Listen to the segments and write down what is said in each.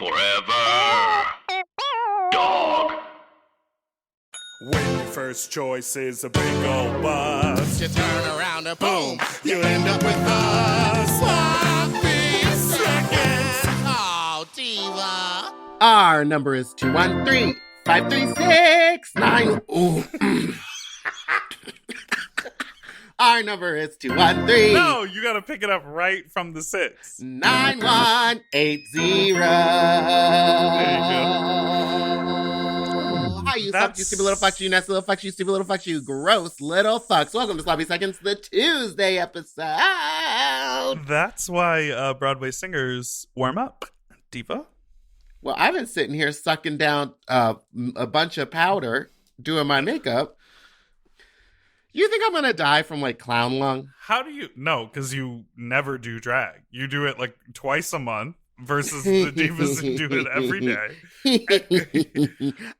Forever. Dog. When your first choice is a big old bus, you turn around and boom, you end up with a sloppy seconds. Oh, diva. Our number is 213-536-9. Ooh. Our number is 213. No, you gotta pick it up right from the 6. 9180. There you How you suck, you stupid little fucks, you nasty little fucks, you stupid little fucks, you gross little fucks. Welcome to Sloppy Seconds, the Tuesday episode. That's why Broadway singers warm up, diva. Well, I've been sitting here sucking down a bunch of powder, doing my makeup. You think I'm going to die from, like, clown lung? How do you... No, because you never do drag. You do it, like, twice a month versus the divas who do it every day.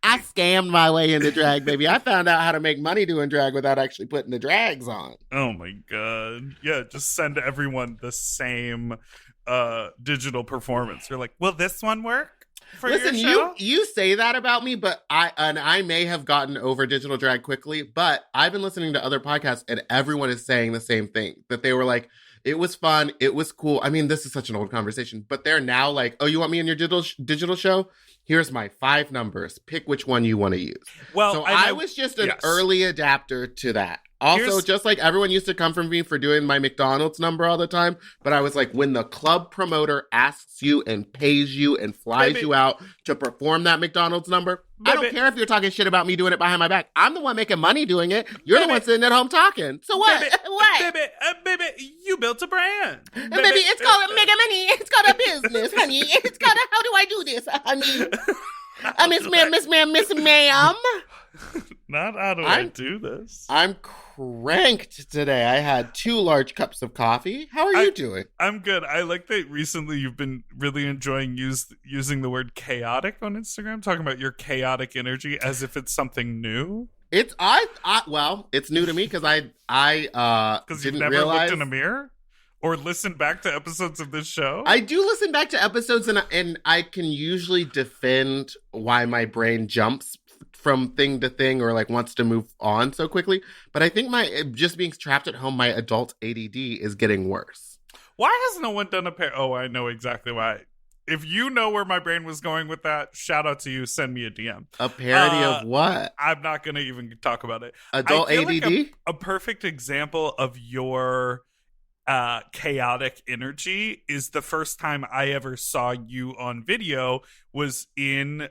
I scammed my way into drag, baby. I found out how to make money doing drag without actually putting the drags on. Oh, my God. Yeah, just send everyone the same digital performance. You're like, will this one work? Listen, you say that about me, but I may have gotten over digital drag quickly, but I've been listening to other podcasts and everyone is saying the same thing, that they were like, it was fun, it was cool. I mean, this is such an old conversation, but they're now like, oh, you want me in your digital show? Here's my 5 numbers. Pick which one you want to use. Well, so I was just an early adapter to that. Also, just like everyone used to come from me for doing my McDonald's number all the time, but I was like, when the club promoter asks you and pays you and flies you out to perform that McDonald's number, I don't care if you're talking shit about me doing it behind my back. I'm the one making money doing it. You're the one sitting at home talking. So what? What? Baby, you built a brand. Baby, it's called making money. It's called a business, honey. It's called how do I do this, honey? Miss ma'am. Not how do I do this. I'm cranked today. I had 2 large cups of coffee. How are you doing? I'm good. I like that recently you've been really enjoying using the word chaotic on Instagram, talking about your chaotic energy as if it's something new. It's it's new to me because I because you've never looked in a mirror or listened back to episodes of this show. I do listen back to episodes and I can usually defend why my brain jumps from thing to thing or like wants to move on so quickly. But I think just being trapped at home, my adult ADD is getting worse. Why has no one done Oh, I know exactly why. If you know where my brain was going with that, shout out to you. Send me a DM. A parody of what? I'm not going to even talk about it. Adult ADD? Like a perfect example of your chaotic energy is the first time I ever saw you on video was in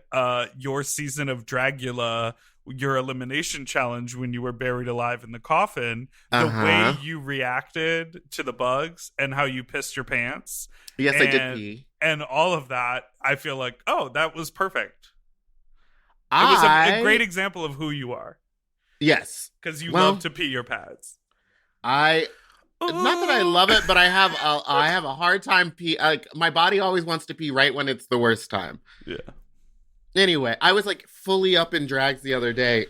your season of Dragula, your elimination challenge when you were buried alive in the coffin. The way you reacted to the bugs and how you pissed your pants. Yes, I did pee. And all of that, I feel like, oh, that was perfect. It was a great example of who you are. Yes. Because you love to pee your pads. Not that I love it, but I have a hard time pee. Like my body always wants to pee right when it's the worst time. Yeah. Anyway, I was like fully up in drags the other day,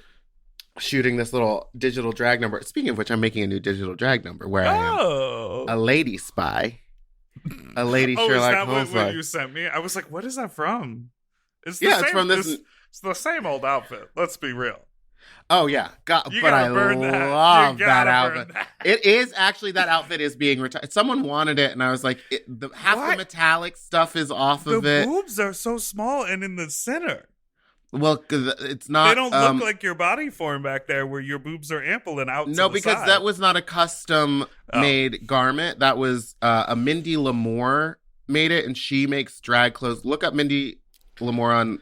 shooting this little digital drag number. Speaking of which, I'm making a new digital drag number where I am a lady spy, a lady Sherlock Holmes. Is that what you sent me? I was like, what is that from? It's from this. It's the same old outfit. Let's be real. Oh, yeah. But I love that outfit. It is actually, that outfit is being retired. Someone wanted it, and I was like, half the metallic stuff is off of it. The boobs are so small and in the center. Well, it's not. They don't look like your body form back there where your boobs are ample and out to the side. No, because that was not a custom-made garment. That was a Mindy Lamore made it, and she makes drag clothes. Look up Mindy Lamore on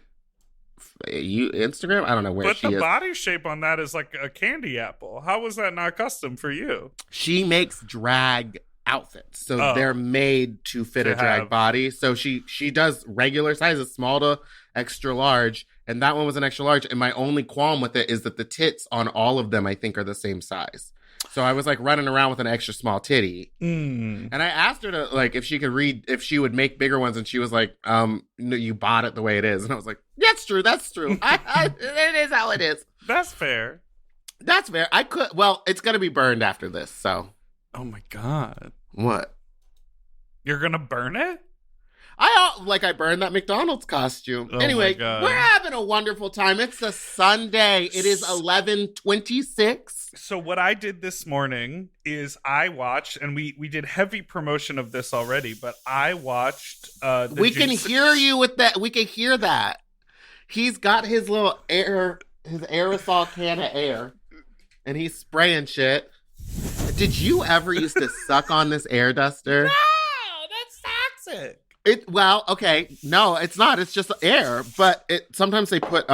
Instagram? I don't know where she is. But the body shape on that is like a candy apple. How was that not custom for you? She makes drag outfits, so they're made to fit a drag body. So she does regular sizes, small to extra large, and that one was an extra large. And my only qualm with it is that the tits on all of them, I think, are the same size. So I was like running around with an extra small titty. And I asked her to like if she she would make bigger ones, and she was like, no, you bought it the way it is. And I was like, that's true. It is how it is. That's fair. It's gonna be burned after this, so. Oh my God. What? You're gonna burn it? I burned that McDonald's costume. Oh anyway, my God. we're having a wonderful time. It's a Sunday. It is 11:26. So what I did this morning is I watched, and we did heavy promotion of this already, but I watched We can hear you with that. We can hear that. He's got his little his aerosol can of air, and he's spraying shit. Did you ever used to suck on this air duster? No, that's toxic. Okay. No, it's not. It's just air. But sometimes they put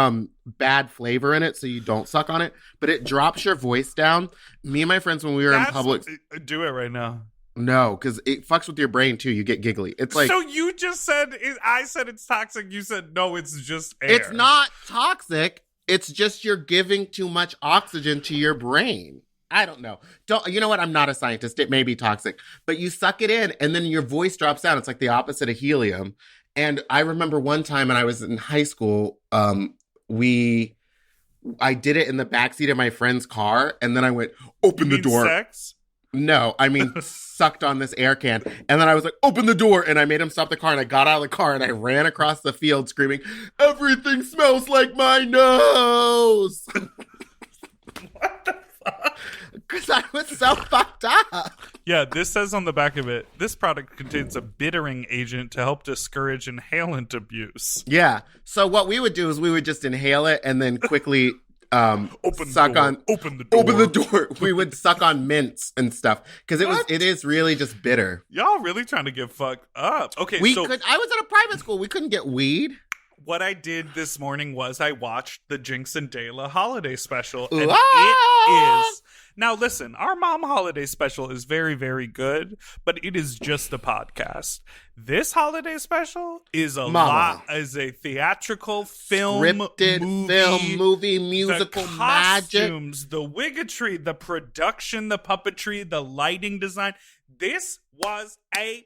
bad flavor in it so you don't suck on it. But it drops your voice down. Me and my friends, when we were in public. Do it right now. No, because it fucks with your brain too. You get giggly. It's like. So you just said, I said it's toxic. You said, no, it's just air. It's not toxic. It's just you're giving too much oxygen to your brain. I don't know. You know what? I'm not a scientist. It may be toxic, but you suck it in and then your voice drops down. It's like the opposite of helium. And I remember one time when I was in high school, I did it in the backseat of my friend's car. And then I went, open the door. Sex? No, I mean, sucked on this air can. And then I was like, open the door. And I made him stop the car. And I got out of the car and I ran across the field screaming, everything smells like my nose. What the fuck? Because I was so fucked up. Yeah, this says on the back of it, this product contains a bittering agent to help discourage inhalant abuse. Yeah. So what we would do is we would just inhale it and then quickly Open the door. We would suck on mints and stuff because it is really just bitter. Y'all really trying to get fucked up. Okay, I was at a private school. We couldn't get weed. What I did this morning was I watched the Jinx and Dayla holiday special. And Ah! it is. Now, listen, our mom holiday special is very, very good, but it is just a podcast. This holiday special is is a theatrical film, scripted movie, musical the magic. costumes, the wiggetry, the production, the puppetry, the lighting design. This was A+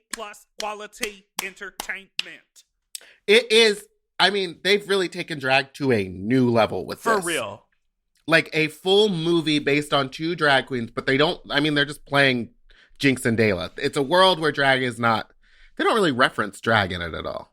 quality entertainment. It is. I mean, they've really taken drag to a new level with this. For real. Like a full movie based on 2 drag queens, but they're just playing Jinx and Dayla. It's a world where drag is not, they don't really reference drag in it at all.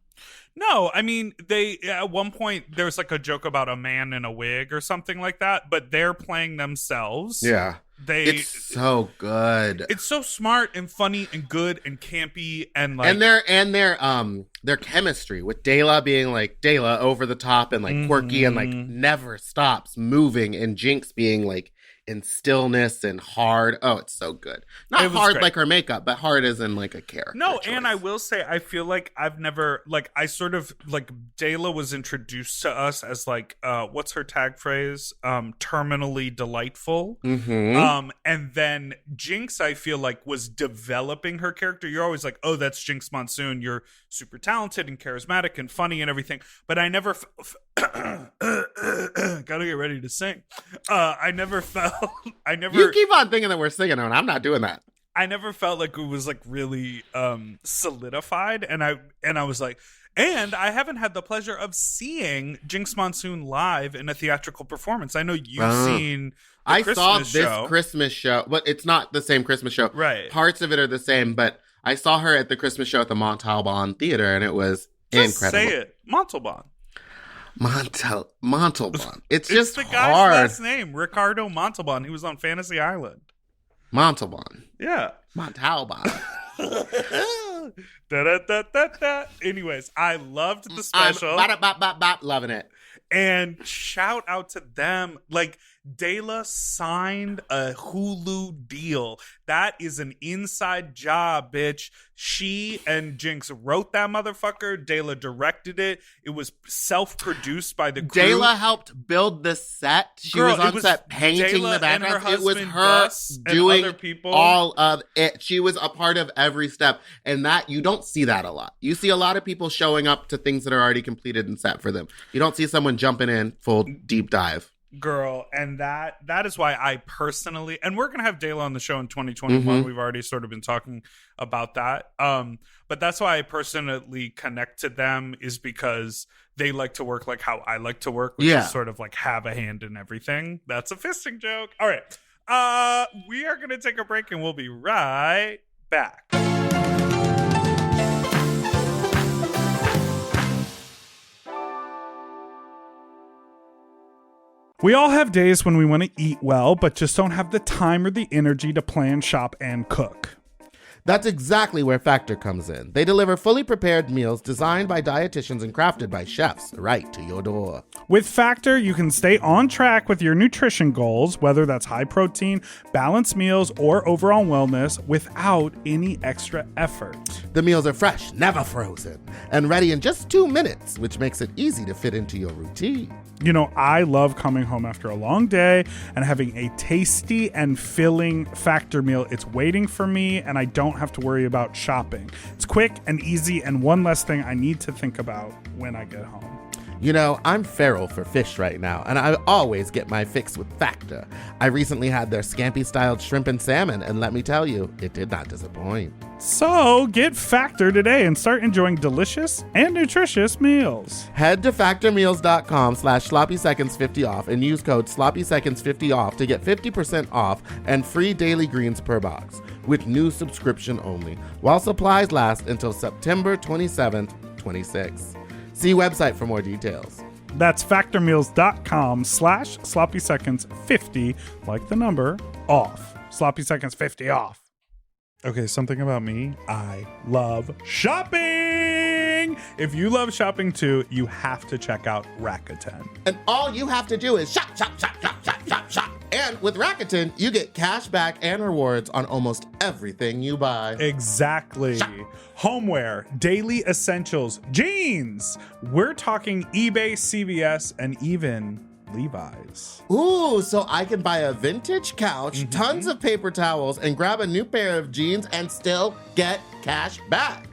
No, I mean, they, at one point, there was like a joke about a man in a wig or something like that, but they're playing themselves. Yeah. It's so good. It's so smart and funny and good and campy and like. And their chemistry with Dayla being like Dayla over the top and like quirky and like never stops moving, and Jinx being like in stillness and hard. Oh, it's so good. Not hard great. Like her makeup, but hard as in like a character. No, choice. And I will say, I feel like I've never, like, I sort of, like, Dayla was introduced to us as like, what's her tag phrase? Terminally delightful. Mm-hmm. And then Jinx, I feel like, was developing her character. You're always like, oh, that's Jinx Monsoon. You're super talented and charismatic and funny and everything. But I never, gotta get ready to sing. I never felt. You keep on thinking that we're singing, and I'm not doing that. I never felt like it was like really solidified, and I was like, and I haven't had the pleasure of seeing Jinx Monsoon live in a theatrical performance. I know you've seen. I saw this Christmas show, but it's not the same Christmas show. Right. Parts of it are the same, but I saw her at the Christmas show at the Montalban Theater, and it was incredible. Say it, Montalban. Montalban. It's just the guy's hard. last name, Ricardo Montalban. He was on Fantasy Island. Montalban. Yeah. Montalban. Da. Anyways, I loved the special. Loving it. And shout out to them. Like, Dayla signed a Hulu deal. That is an inside job, bitch. She and Jinx wrote that motherfucker. Dayla directed it. It was self-produced by the crew. Dayla helped build the set. She was on set painting the background. It was her doing all of it. She was a part of every step. And that, you don't see that a lot. You see a lot of people showing up to things that are already completed and set for them. You don't see someone jumping in full deep dive. Girl, and that is why I personally, and we're gonna have Dayla on the show in 2021. We've already sort of been talking about that. But that's why I personally connect to them, is because they like to work like how I like to work, which is sort of like have a hand in everything. That's a fisting joke. All right. We are gonna take a break and we'll be right back. We all have days when we want to eat well, but just don't have the time or the energy to plan, shop, and cook. That's exactly where Factor comes in. They deliver fully prepared meals designed by dietitians and crafted by chefs right to your door. With Factor, you can stay on track with your nutrition goals, whether that's high protein, balanced meals, or overall wellness, without any extra effort. The meals are fresh, never frozen, and ready in just 2 minutes, which makes it easy to fit into your routine. You know, I love coming home after a long day and having a tasty and filling Factor meal. It's waiting for me, and I don't have to worry about shopping. It's quick and easy, and one less thing I need to think about when I get home. You know, I'm feral for fish right now, and I always get my fix with Factor. I recently had their scampi-styled shrimp and salmon, and let me tell you, it did not disappoint. So get Factor today and start enjoying delicious and nutritious meals. Head to factormeals.com/sloppyseconds50 off and use code sloppyseconds50 off to get 50% off and free daily greens per box with new subscription only, while supplies last until September 27th, 26. See website for more details. That's factormeals.com/sloppyseconds50, like the number, off. Sloppy Seconds 50 off. Okay, something about me. I love shopping. If you love shopping too, you have to check out Rakuten. And all you have to do is shop, shop, shop, shop, shop, shop, shop. And with Rakuten, you get cash back and rewards on almost everything you buy. Exactly. Shop. Homeware, daily essentials, jeans. We're talking eBay, CVS, and even Levi's. Ooh, so I can buy a vintage couch, tons of paper towels, and grab a new pair of jeans and still get cash back.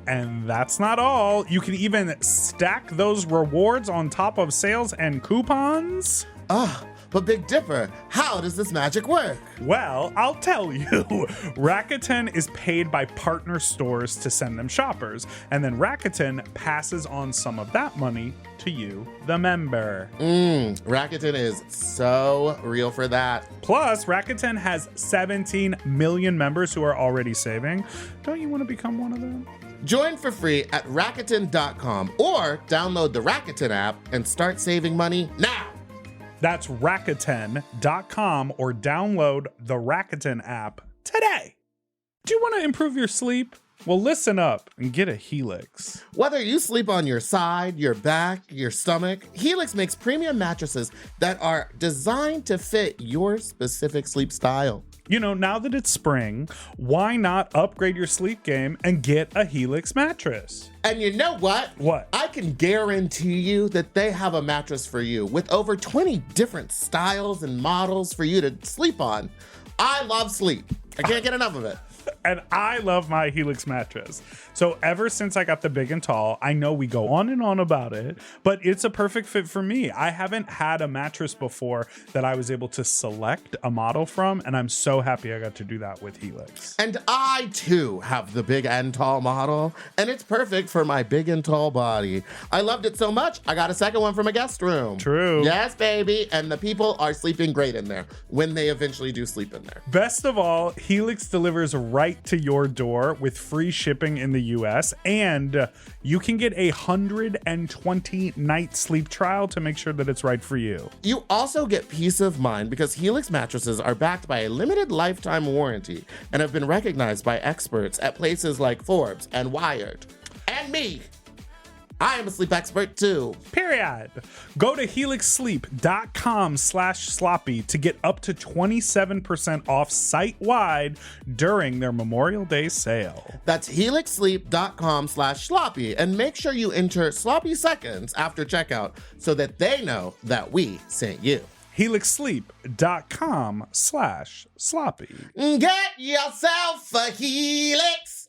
And that's not all. You can even stack those rewards on top of sales and coupons. But Big Dipper, how does this magic work? Well, I'll tell you. Rakuten is paid by partner stores to send them shoppers, and then Rakuten passes on some of that money to you, the member. Rakuten is so real for that. Plus, Rakuten has 17 million members who are already saving. Don't you want to become one of them? Join for free at Rakuten.com or download the Rakuten app and start saving money now. That's Rakuten.com or download the Rakuten app today. Do you want to improve your sleep? Well, listen up and get a Helix. Whether you sleep on your side, your back, your stomach, Helix makes premium mattresses that are designed to fit your specific sleep style. You know, now that it's spring, why not upgrade your sleep game and get a Helix mattress? And you know what? What? I can guarantee you that they have a mattress for you with over 20 different styles and models for you to sleep on. I love sleep. I can't get enough of it. And I love my Helix mattress. So ever since I got the big and tall, I know we go on and on about it, but it's a perfect fit for me. I haven't had a mattress before that I was able to select a model from, and I'm so happy I got to do that with Helix. And I too have the big and tall model, and it's perfect for my big and tall body. I loved it so much, I got a second one from a guest room. True. Yes, baby. And the people are sleeping great in there when they eventually do sleep in there. Best of all, Helix delivers right to your door with free shipping in the US, and you can get a 120-night sleep trial to make sure that it's right for you. You also get peace of mind because Helix mattresses are backed by a limited lifetime warranty and have been recognized by experts at places like Forbes and Wired. And me. I am a sleep expert too. Period. Go to helixsleep.com/sloppy to get up to 27% off site-wide during their Memorial Day sale. That's helixsleep.com/sloppy and make sure you enter sloppy seconds after checkout so that they know that we sent you. helixsleep.com/sloppy. Get yourself a Helix.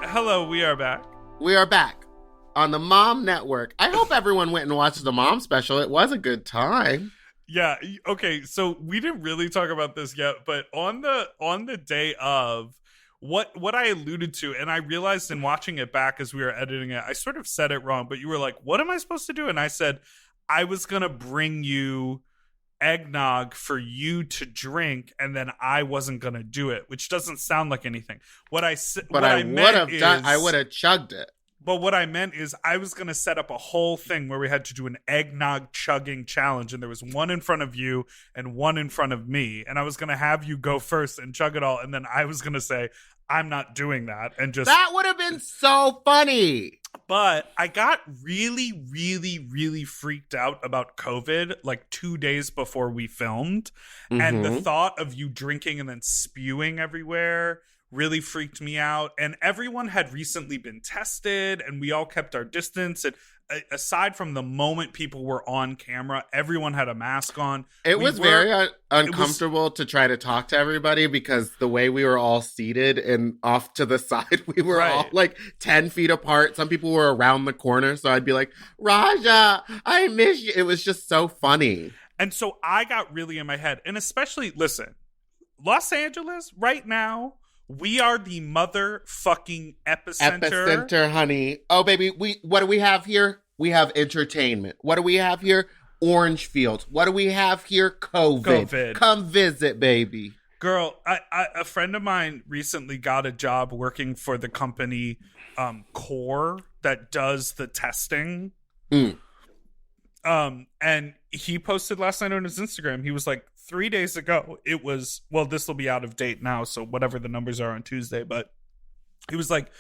Hello, we are back. We are back on the M.O.M network. I hope everyone went and watched the M.O.M special. It was a good time. Yeah, okay, so we didn't really talk about this yet, but on the day of what I alluded to, and I realized in watching it back as we were editing it, I sort of said it wrong, but you were like, what am I supposed to do? And I said, I was going to bring you eggnog for you to drink, and then I wasn't gonna do it, which doesn't sound like anything. What I would have done, I would have chugged it. But what I meant is I was going to set up a whole thing where we had to do an eggnog chugging challenge, and there was one in front of you and one in front of me, and I was going to have you go first and chug it all, and then I was going to say, I'm not doing that, and just... That would have been so funny! But I got really, really, really freaked out about COVID like 2 days before we filmed, and the thought of you drinking and then spewing everywhere really freaked me out. And everyone had recently been tested, and we all kept our distance. And aside from the moment people were on camera, everyone had a mask on. It was very uncomfortable to try to talk to everybody because the way we were all seated and off to the side, we were all like 10 feet apart. Some people were around the corner. So I'd be like, Raja, I miss you. It was just so funny. And so I got really in my head. And especially, listen, Los Angeles right now, we are the motherfucking epicenter. Epicenter, honey. Oh, baby, what do we have here? We have entertainment. What do we have here? Orange fields. What do we have here? COVID. Come visit, baby. Girl, a friend of mine recently got a job working for the company Core that does the testing. And he posted last night on his Instagram. He was like, 3 days ago, it was, well, this will be out of date now, so whatever the numbers are on Tuesday, but he was like,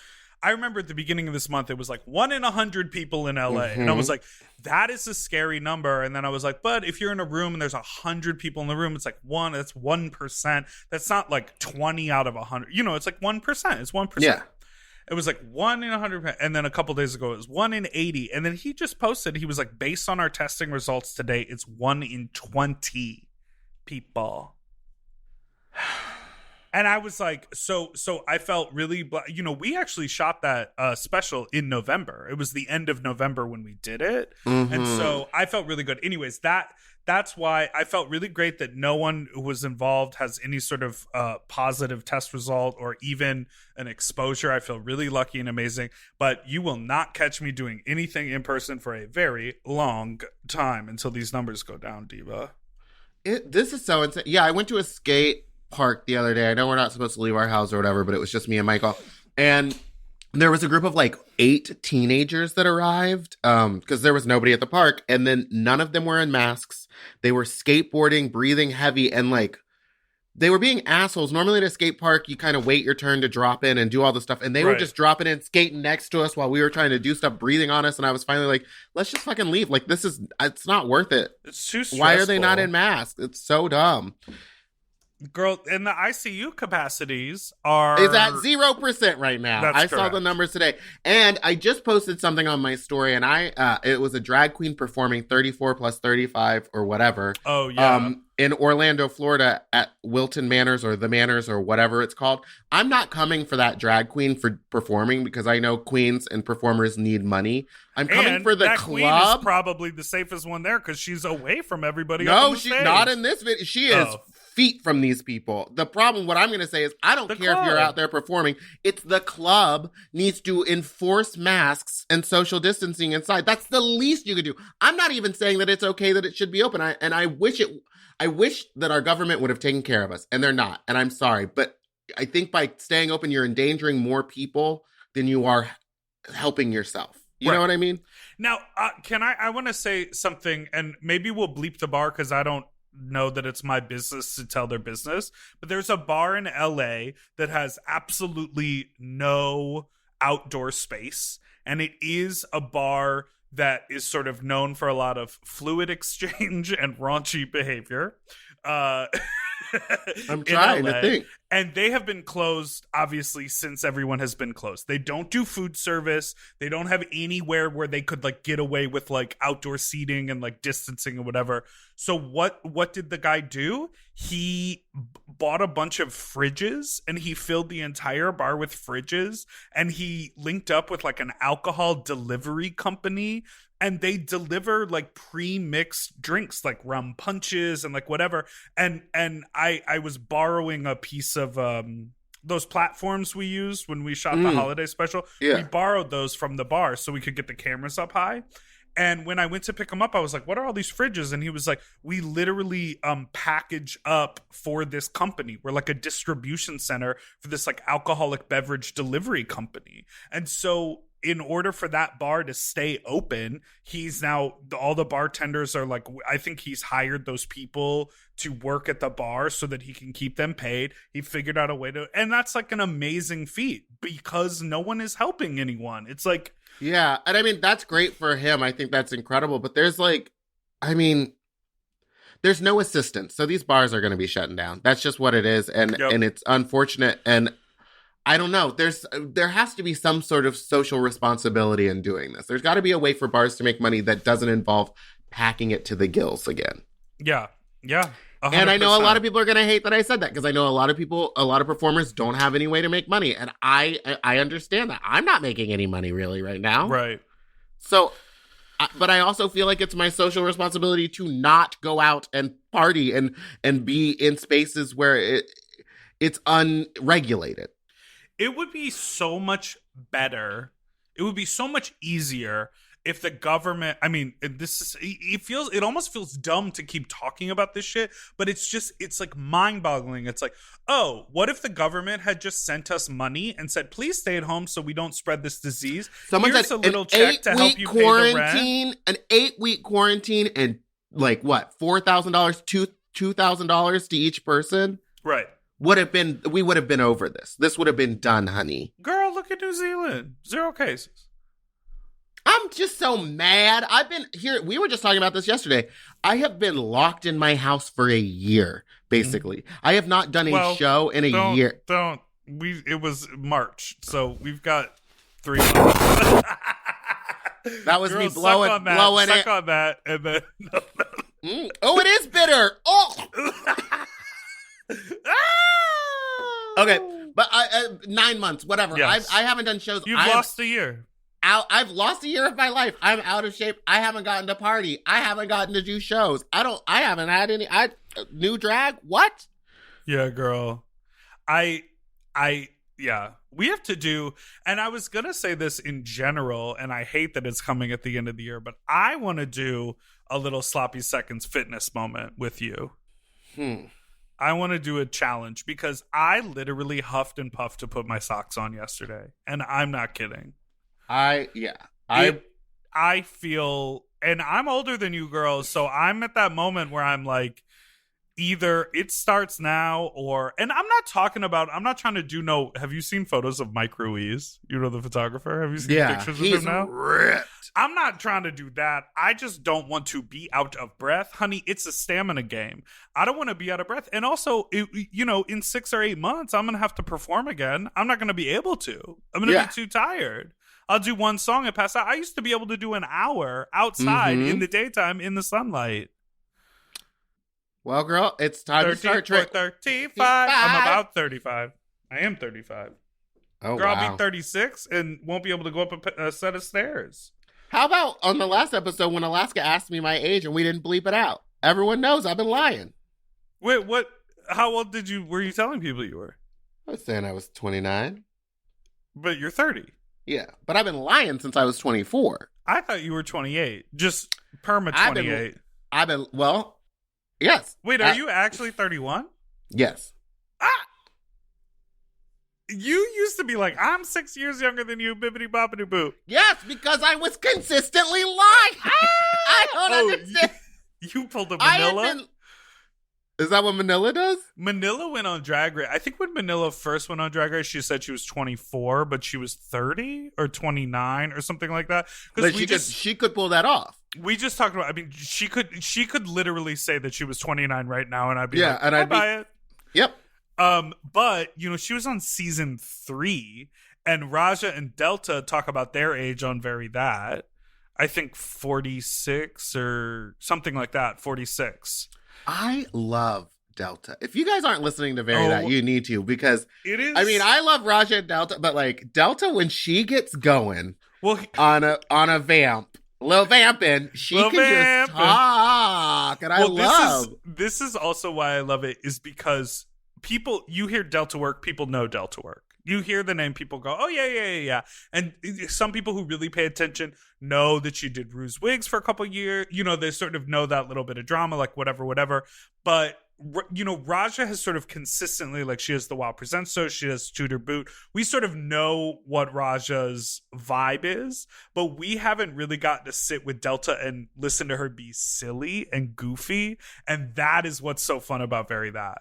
I remember at the beginning of this month, it was like 1 in 100 people in LA. And I was like, that is a scary number. And then I was like, but if you're in a room and there's 100 people in the room, it's like that's 1%. That's not like 20 out of 100. You know, it's like 1%. It's 1%. Yeah. It was like 1 in 100. And then a couple days ago, it was 1 in 80. And then he just posted, he was like, based on our testing results today, it's 1 in 20 people. And I was like, so I felt really, we actually shot that special in November. It was the end of November when we did it. And so I felt really good. Anyways, that's why I felt really great that no one who was involved has any sort of positive test result or even an exposure. I feel really lucky and amazing. But you will not catch me doing anything in person for a very long time until these numbers go down, Diva. This is so insane. Yeah, I went to a skate park the other day. I know we're not supposed to leave our house or whatever, but it was just me and Michael. And there was a group of like 8 teenagers that arrived because there was nobody at the park. And then none of them were in masks. They were skateboarding, breathing heavy, and like they were being assholes. Normally at a skate park, you kind of wait your turn to drop in and do all the stuff. And they were just dropping in, skating next to us while we were trying to do stuff, breathing on us. And I was finally like, let's just fucking leave. Like, it's not worth it. It's too stressful. Why are they not in masks? It's so dumb. Girl, and the ICU capacities are... Is at 0% right now. That's saw the numbers today. And I just posted something on my story, and it was a drag queen performing 34 plus 35 or whatever. Oh, yeah. In Orlando, Florida at Wilton Manors or the Manors or whatever it's called. I'm not coming for that drag queen for performing because I know queens and performers need money. I'm coming for the that club. Queen is probably the safest one there because she's away from everybody. No, she's not in this video. She is feet from these people. The problem, what I'm going to say is, I don't care if you're out there performing. It's the club needs to enforce masks and social distancing inside. That's the least you could do. I'm not even saying that it's okay that it should be open. I wish that our government would have taken care of us, and they're not. And I'm sorry, but I think by staying open, you're endangering more people than you are helping yourself. You know what I mean? Now, I want to say something, and maybe we'll bleep the bar because I don't know that it's my business to tell their business, but there's a bar in LA that has absolutely no outdoor space, and it is a bar that is sort of known for a lot of fluid exchange and raunchy behavior. I'm trying to think. And they have been closed, obviously, since everyone has been closed. They don't do food service. They don't have anywhere where they could like get away with like outdoor seating and like distancing and whatever. So what did the guy do? He bought a bunch of fridges and he filled the entire bar with fridges, and he linked up with like an alcohol delivery company, and they deliver like pre-mixed drinks like rum punches and like whatever. And I was borrowing a piece of those platforms we used when we shot the holiday special. We borrowed those from the bar so we could get the cameras up high. And when I went to pick him up, I was like, what are all these fridges? And he was like, we literally package up for this company. We're like a distribution center for this like alcoholic beverage delivery company. And so in order for that bar to stay open, he's now, all the bartenders are like, I think he's hired those people to work at the bar so that he can keep them paid. He figured out a way to, and that's like an amazing feat because no one is helping anyone. It's like, yeah, and I mean, that's great for him. I think that's incredible. But there's like, I mean, there's no assistance. So these bars are going to be shutting down. That's just what it is. And and it's unfortunate. And I don't know. There has to be some sort of social responsibility in doing this. There's got to be a way for bars to make money that doesn't involve packing it to the gills again. Yeah. Yeah. 100%. And I know a lot of people are going to hate that I said that because I know a lot of performers don't have any way to make money. And I understand that. I'm not making any money really right now. Right. So, but I also feel like it's my social responsibility to not go out and party and be in spaces where it's unregulated. It would be so much better. It would be so much easier if the government, I mean, it almost feels dumb to keep talking about this shit, but it's like mind boggling. It's like, oh, what if the government had just sent us money and said, please stay at home so we don't spread this disease? Someone Here's said a little an check to help you pay the rent. An 8-week quarantine and like what, $4,000, $2,000 to each person? Right. We would have been over this. This would have been done, honey. Girl, look at New Zealand. 0 cases. I'm just so mad. I've been here. We were just talking about this yesterday. I have been locked in my house for a year, basically. I have not done a show in a year. It was March, so we've got 3 months. That was me blowing suck it. on that, and then Oh, it is bitter. Oh. Okay, but 9 months, whatever. Yes. I haven't done shows. You've lost a year. I've lost a year of my life. I'm out of shape. I haven't gotten to party. I haven't gotten to do shows. I haven't had any. New drag. What? Yeah, girl. Yeah. We have to do, and I was gonna say this in general, and I hate that it's coming at the end of the year, but I want to do a little sloppy seconds fitness moment with you. I want to do a challenge because I literally huffed and puffed to put my socks on yesterday, and I'm not kidding. I feel, and I'm older than you girls, so I'm at that moment where I'm like, either it starts now and I'm not trying to do have you seen photos of Mike Ruiz? You know, the photographer? Have you seen pictures of him now? Ripped. I'm not trying to do that. I just don't want to be out of breath. Honey, it's a stamina game. I don't want to be out of breath. And also, in 6 or 8 months, I'm going to have to perform again. I'm not going to be able to. I'm going to be too tired. I'll do one song and pass out. I used to be able to do an hour outside in the daytime in the sunlight. Well, girl, it's time to start 35. I'm about 35. I am 35. Oh, girl, wow. I'll be 36 and won't be able to go up a set of stairs. How about on the last episode when Alaska asked me my age and we didn't bleep it out? Everyone knows I've been lying. Wait, what? How old were you telling people you were? I was saying I was 29. But you're 30. Yeah, but I've been lying since I was 24. I thought you were 28. Just perma 28. Yes. Wait, are you actually 31? Yes. You used to be like, I'm 6 years younger than you, bibbity boppity boo. Yes, because I was consistently lying. I don't understand. You pulled a Manila? Is that what Manila does? Manila went on Drag Race. I think when Manila first went on Drag Race, she said she was 24, but she was 30 or 29 or something like that. But she could pull that off. We just talked about, I mean, she could literally say that she was 29 right now, and I'd be like, and I'd buy it. Yep. But, she was on season 3, and Raja and Delta talk about their age on Very That. I think 46 or something like that, 46. I love Delta. If you guys aren't listening to Very That, you need to, because it is. I mean, I love Raja and Delta, but like Delta, when she gets going on a vamp, little vamping, she can just talk, and I love. This is also why I love it, is because people, you hear Delta Work, people know Delta Work. You hear the name, people go, oh, yeah. And some people who really pay attention know that she did Rue's Wigs for a couple years. You know, they sort of know that little bit of drama, like whatever. But, you know, Raja has sort of consistently, like she has the Wild Presents show, she has Tudor Boot. We sort of know what Raja's vibe is, but we haven't really gotten to sit with Delta and listen to her be silly and goofy. And that is what's so fun about Very That.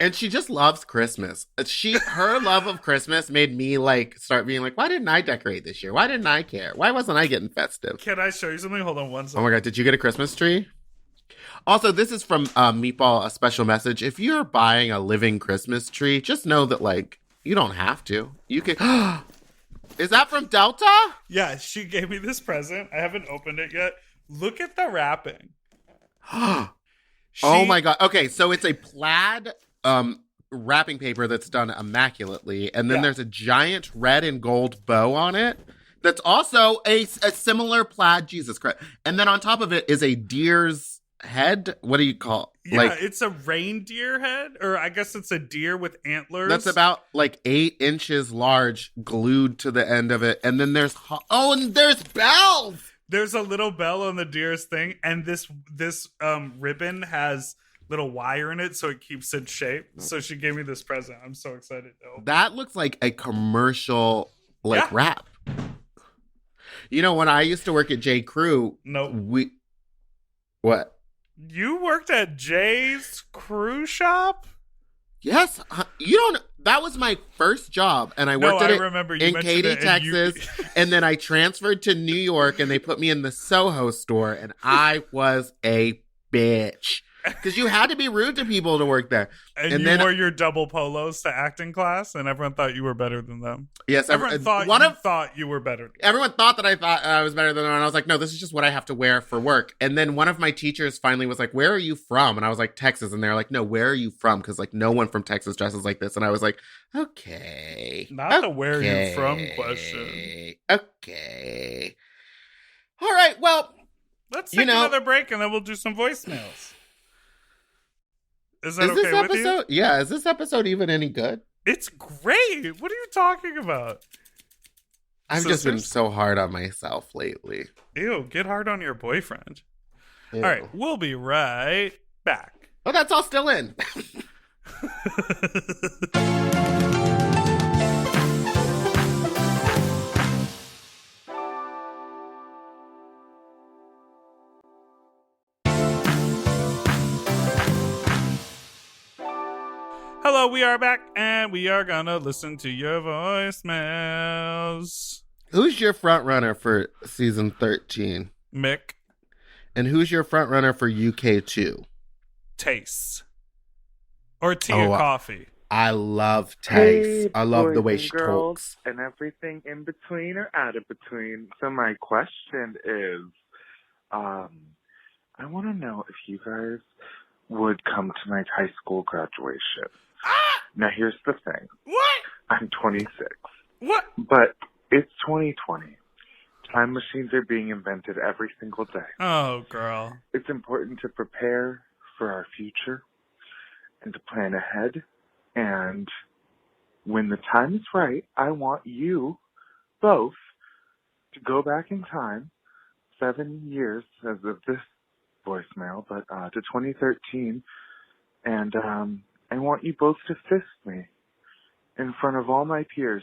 And she just loves Christmas. Her love of Christmas made me like start being like, why didn't I decorate this year? Why didn't I care? Why wasn't I getting festive? Can I show you something? Hold on one second. Oh my God, did you get a Christmas tree? Also, this is from Meatball, a special message. If you're buying a living Christmas tree, just know that like, you don't have to. You can... Is that from Delta? Yeah, she gave me this present. I haven't opened it yet. Look at the wrapping. Oh my God. Okay, so it's a plaid wrapping paper that's done immaculately, and then there's a giant red and gold bow on it that's also a similar plaid, Jesus Christ, and then on top of it is a deer's head. What do you call it? Yeah, it's a reindeer head, or I guess it's a deer with antlers that's about like 8 inches large, glued to the end of it. And then there's and there's bells. There's a little bell on the deer's thing, and this ribbon has little wire in it so it keeps in shape. So she gave me this present. I'm so excited though. That looks like a commercial wrap. You know, when I used to work at J. Crew, what? You worked at Jay's Crew Shop? Yes. That was my first job, and I worked at it in Katy, Texas, and then I transferred to New York, and they put me in the Soho store, and I was a bitch. Because you had to be rude to people to work there. And you wore your double polos to acting class, and everyone thought you were better than them. Yes, everyone thought you were better. Everyone thought that I thought I was better than them, and I was like, no, this is just what I have to wear for work. And then one of my teachers finally was like, where are you from? And I was like, Texas. And they're like, no, where are you from? Because like no one from Texas dresses like this. And I was like, okay. Not the where are you from question. Okay. All right, well. Let's take another break, and then we'll do some voicemails. Is that this okay with episode? you? Yeah, is this episode even any good? It's great. What are you talking about? I've just been so hard on myself lately. Ew, get hard on your boyfriend. Ew. All right, we'll be right back. Oh, that's all still in. Hello, we are back, and we are gonna listen to your voicemails. Who's your front runner for season 13? Mick. And who's your front runner for UK2? Taste. Or tea or coffee. I love Taste. Hey, I love the way boys she and girls, talks. and everything in between or out of between. So my question is, I want to know if you guys would come to my high school graduation. Now here's the thing. What? I'm 26. What? But it's 2020. Time machines are being invented every single day. Oh, girl. It's important to prepare for our future and to plan ahead. And when the time is right, I want you both to go back in time 7 years as of this voicemail, but to 2013, and I want you both to fist me in front of all my peers.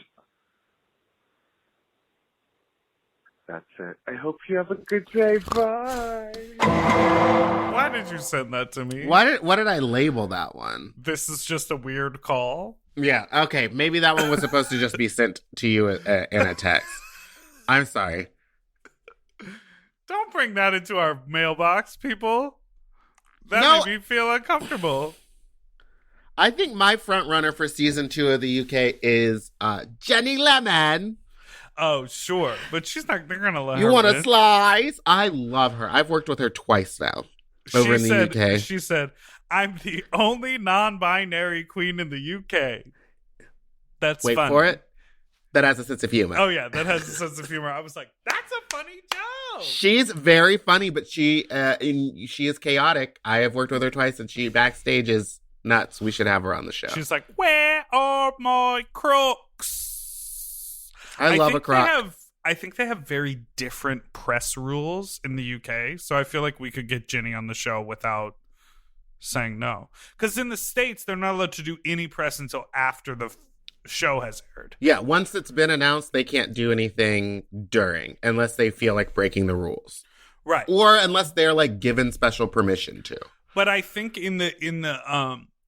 That's it. I hope you have a good day. Bye. Why did you send that to me? What did I label that one? This is just a weird call. Yeah, okay. Maybe that one was supposed to just be sent to you in a text. I'm sorry. Don't bring that into our mailbox, people. That made me feel uncomfortable. I think my front runner for season 2 of the UK is Jenny Lemon. Oh, sure. But she's not, they're going to let her You want win. a slice? I love her. I've worked with her twice now over in the UK. She said, I'm the only non-binary queen in the UK. That's Wait funny. for it. That has a sense of humor. Oh, yeah. That has a sense of humor. I was like, that's a funny joke. She's very funny, but she is chaotic. I have worked with her twice, and she backstage is Nuts. We should have her on the show. She's like, where are my crocs? I love a think croc. I think they have very different press rules in the UK, so I feel like we could get Ginny on the show without saying no. Because in the States, they're not allowed to do any press until after the show has aired. Yeah, once it's been announced, they can't do anything during unless they feel like breaking the rules. Right. Or unless they're like given special permission to. But I think in the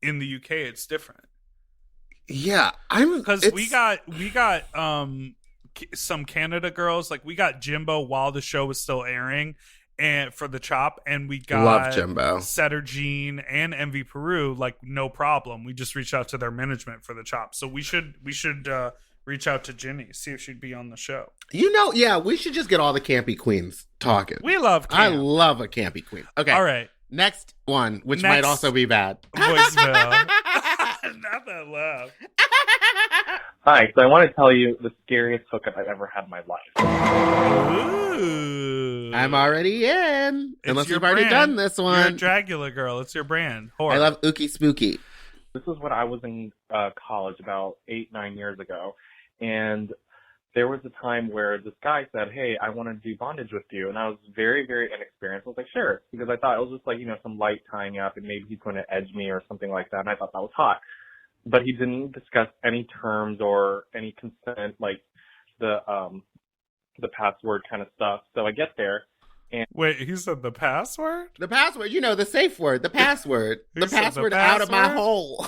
UK it's different. Yeah, Because we got some Canada girls, like we got Jimbo while the show was still airing, and for the Chop, and we got Love Jimbo, Setter Jean, and MV Peru. Like no problem. We just reached out to their management for the Chop. So we should reach out to Ginny, see if she'd be on the show. Yeah, we should just get all the campy queens talking. We love camp. I love a campy queen. Okay, all right. Next one, which might also be bad. Voicemail. Not that laugh. Hi, so I want to tell you the scariest hookup I've ever had in my life. Ooh. I'm already in. It's Unless your you've already brand. done this You're one. a Dragula girl. It's your brand. Horror. I love Ookie Spooky. This was when I was in college about 8-9 years ago, and there was a time where this guy said, hey, I want to do bondage with you, and I was very, very inexperienced. I was like, sure, because I thought it was just like, some light tying up, and maybe he's going to edge me or something like that, and I thought that was hot. But he didn't discuss any terms or any consent, like the password kind of stuff. So I get there. And wait, he said the password? The password, the safe word, the password. He The said the password out of my password? hole.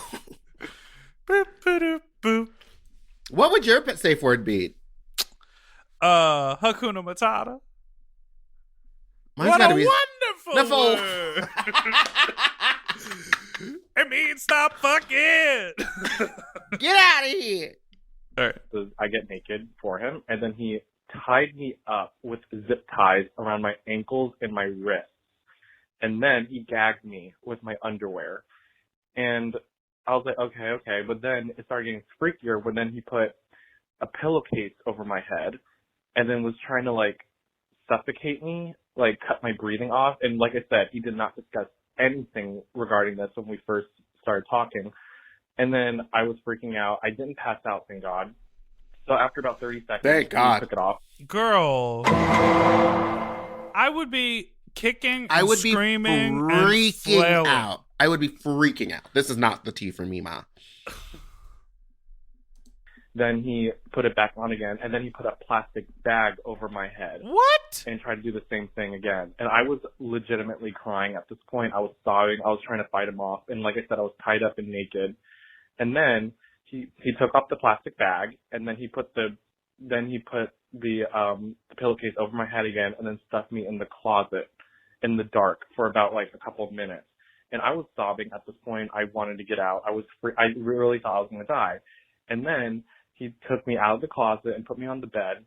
Boop, boop, boop. What would your safe word be? Hakuna Matata. Mine's What gotta a be wonderful word. It means stop fucking. Get out of here. All right. so I get naked for him, and then he tied me up with zip ties around my ankles and my wrists. And then he gagged me with my underwear. And I was like, okay. But then it started getting freakier when then he put a pillowcase over my head and then was trying to, like, suffocate me, like, cut my breathing off. And like I said, he did not discuss anything regarding this when we first started talking. And then I was freaking out. I didn't pass out, thank God. So after about 30 seconds, Thank God. he took it off. Girl. I would be kicking and I would be screaming and freaking flailing. out. I would be freaking out. This is not the tea for me, Ma. Then he put it back on again, and then he put a plastic bag over my head What? and tried to do the same thing again. And I was legitimately crying at this point. I was sobbing. I was trying to fight him off. And like I said, I was tied up and naked. And then he took off the plastic bag, and then he put the pillowcase over my head again, and then stuffed me in the closet in the dark for about like a couple of minutes. And I was sobbing at this point. I wanted to get out. I really thought I was going to die. And then he took me out of the closet and put me on the bed.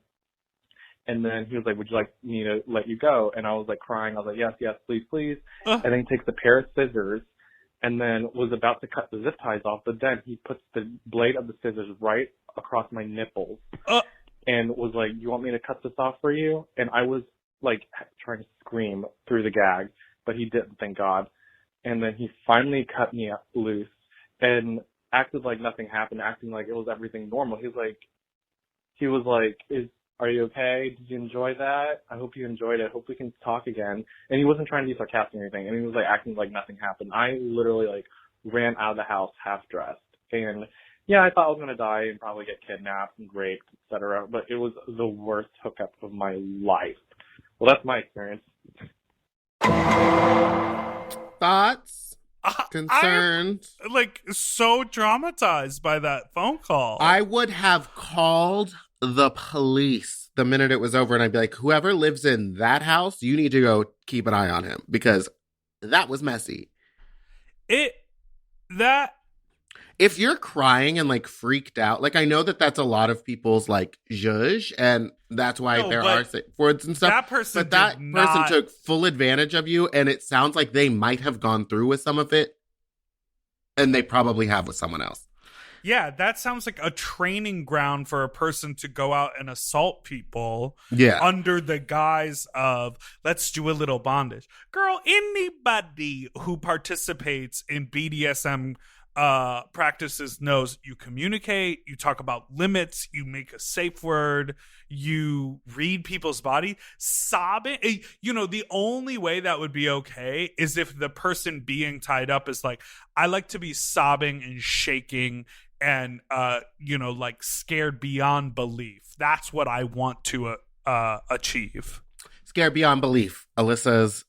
And then he was like, would you like me to let you go? And I was like crying. I was like, yes, please, please. And then he takes a pair of scissors and then was about to cut the zip ties off. But then he puts the blade of the scissors right across my nipples and was like, you want me to cut this off for you? And I was like trying to scream through the gag, but he didn't, thank God. And then he finally cut me loose and acted like nothing happened, acting like it was everything normal. He was like, are you okay? Did you enjoy that? I hope you enjoyed it. Hope we can talk again. And he wasn't trying to be sarcastic or anything. And he was like acting like nothing happened. I literally like ran out of the house half dressed. And yeah, I thought I was going to die and probably get kidnapped and raped, etc. But it was the worst hookup of my life. Well, that's my experience. Thoughts? Concerns? I'm like so traumatized by that phone call. I would have called the police the minute it was over, and I'd be like, whoever lives in that house, you need to go keep an eye on him because that was messy. If you're crying and like freaked out, like I know that that's a lot of people's like zhuzh, and that's why there are safe words and stuff. That person, but that did person not... took full advantage of you, and it sounds like they might have gone through with some of it, and they probably have with someone else. Yeah, that sounds like a training ground for a person to go out and assault people under the guise of, let's do a little bondage. Girl, anybody who participates in BDSM practices knows you communicate, you talk about limits, you make a safe word, you read people's body. Sobbing, the only way that would be okay is if the person being tied up is like, I like to be sobbing and shaking and like scared beyond belief. That's what I want to achieve. Scared Beyond Belief, Alyssa's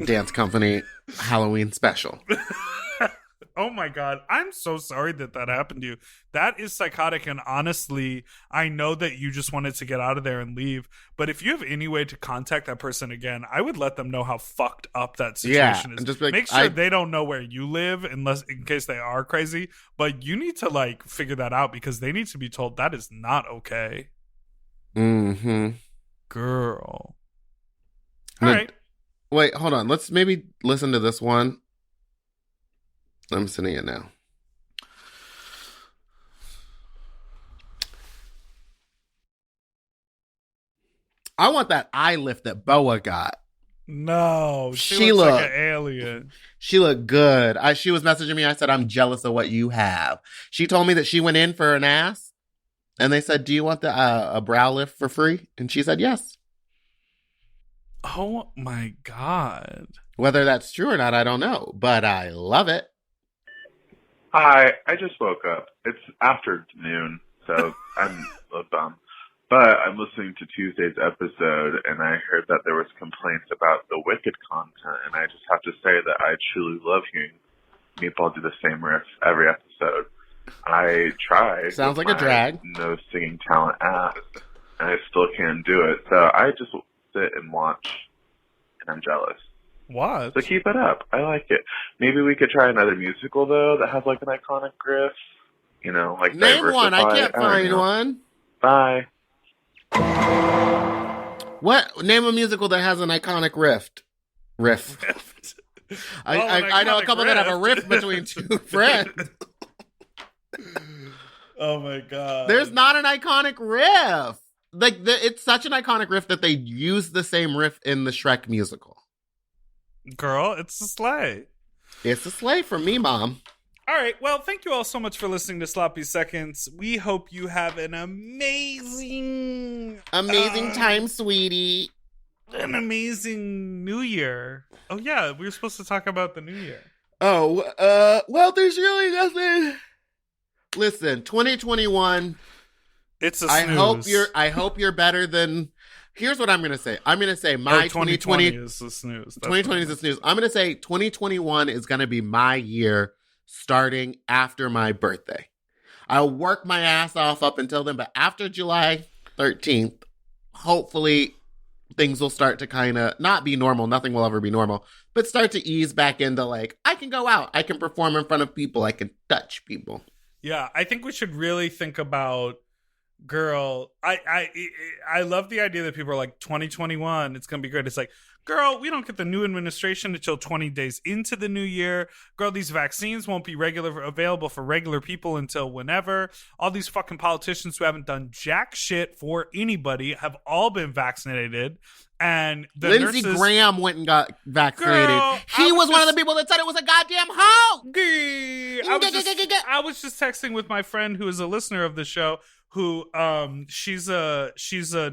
dance company Halloween special. Oh my God. I'm so sorry that happened to you. That is psychotic. And honestly, I know that you just wanted to get out of there and leave. But if you have any way to contact that person again, I would let them know how fucked up that situation is. And just like, make sure they don't know where you live in case they are crazy. But you need to like figure that out because they need to be told that is not okay. Mm-hmm. Girl. All right. Wait, hold on. Let's maybe listen to this one. I'm sending it now. I want that eye lift that Boa got. No, she looks like an alien. She looked good. She was messaging me. I said, I'm jealous of what you have. She told me that she went in for an ass. And they said, do you want a brow lift for free? And she said, yes. Oh, my God. Whether that's true or not, I don't know. But I love it. Hi, I just woke up. It's afternoon, so I'm a bum. But I'm listening to Tuesday's episode, and I heard that there was complaints about the Wicked content, and I just have to say that I truly love hearing Meatball do the same riff every episode. I tried. Sounds like a drag. No singing talent ass, and I still can't do it. So I just sit and watch, and I'm jealous. What? So keep it up. I like it. Maybe we could try another musical, though, that has like an iconic riff. Like name one. I can't find one. Bye. What? Name a musical that has an iconic riff. I know a couple that have a riff between two friends. Oh my God. There's not an iconic riff. It's such an iconic riff that they use the same riff in the Shrek musical. Girl, it's a sleigh. It's a sleigh for me, Mom. All right. Well, thank you all so much for listening to Sloppy Seconds. We hope you have an amazing time, sweetie. An amazing New Year. Oh, yeah. We were supposed to talk about the New Year. Oh, well, there's really nothing. Listen, 2021. It's a snooze. I hope you're better than. Here's what I'm going to say. I'm going to say my 2020 is a snooze. 2020 is a snooze. I'm going to say 2021 is going to be my year starting after my birthday. I'll work my ass off up until then, but after July 13th, hopefully things will start to kind of not be normal. Nothing will ever be normal, but start to ease back into like, I can go out. I can perform in front of people. I can touch people. Yeah, I think we should really think about. Girl, I love the idea that people are like 2021, it's gonna be great. It's like, girl, we don't get the new administration until 20 days into the new year. Girl, these vaccines won't be available for regular people until whenever. All these fucking politicians who haven't done jack shit for anybody have all been vaccinated. And Lindsey Graham went and got vaccinated. Girl, he was one of the people that said it was a goddamn hoax. I was just texting with my friend who is a listener of the show. Who she's a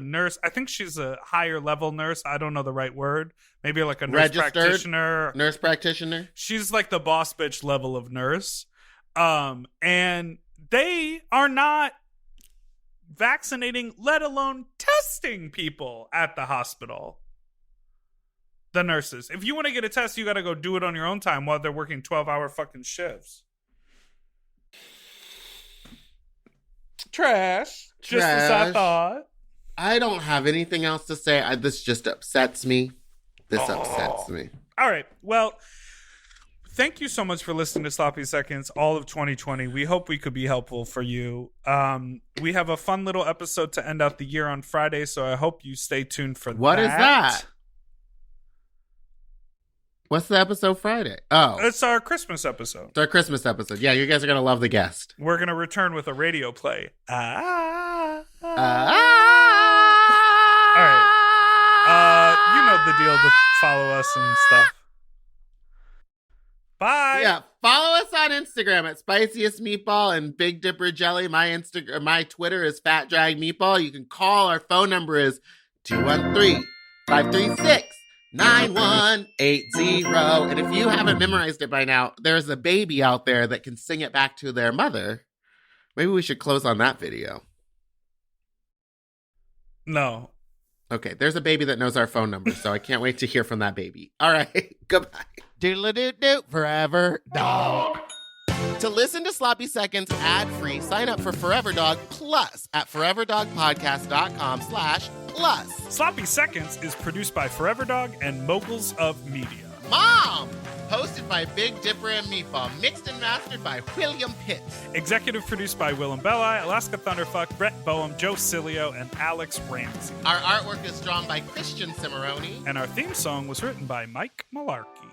nurse. I think she's a higher level nurse. I don't know the right word. Maybe like a nurse practitioner. Nurse practitioner. She's like the boss bitch level of nurse. And they are not vaccinating, let alone testing people at the hospital. The nurses. If you want to get a test, you got to go do it on your own time while they're working 12-hour fucking shifts. Trash. Just as I thought. I don't have anything else to say. This just upsets me. Upsets me. All right. Well, thank you so much for listening to Sloppy Seconds all of 2020. We hope we could be helpful for you. We have a fun little episode to end out the year on Friday, so I hope you stay tuned for that. What is that? What's the episode Friday? Oh, It's our Christmas episode. it's our Christmas episode. Yeah, you guys are gonna love the guest. We're going to return with a radio play. All right. You know the deal to follow us and stuff. Bye. Yeah, follow us on Instagram at Spiciest Meatball and Big Dipper Jelly. My Twitter is Fat Drag Meatball. You can call. Our phone number is 213-536-9180. And if you haven't memorized it by now, there's a baby out there that can sing it back to their mother. Maybe we should close on that video. No. Okay, there's a baby that knows our phone number, so I can't wait to hear from that baby. All right, goodbye. Doodle-doo-doo, forever dog. To listen to Sloppy Seconds ad-free, sign up for Forever Dog Plus at foreverdogpodcast.com/plus. Sloppy Seconds is produced by Forever Dog and Moguls of Media. M.O.M. Hosted by Big Dipper and Meatball. Mixed and mastered by William Pitts. Executive produced by Willem Belli, Alaska Thunderfuck, Brett Boehm, Joe Cilio, and Alex Ramsey. Our artwork is drawn by Christian Cimarroni. And our theme song was written by Mike Malarkey.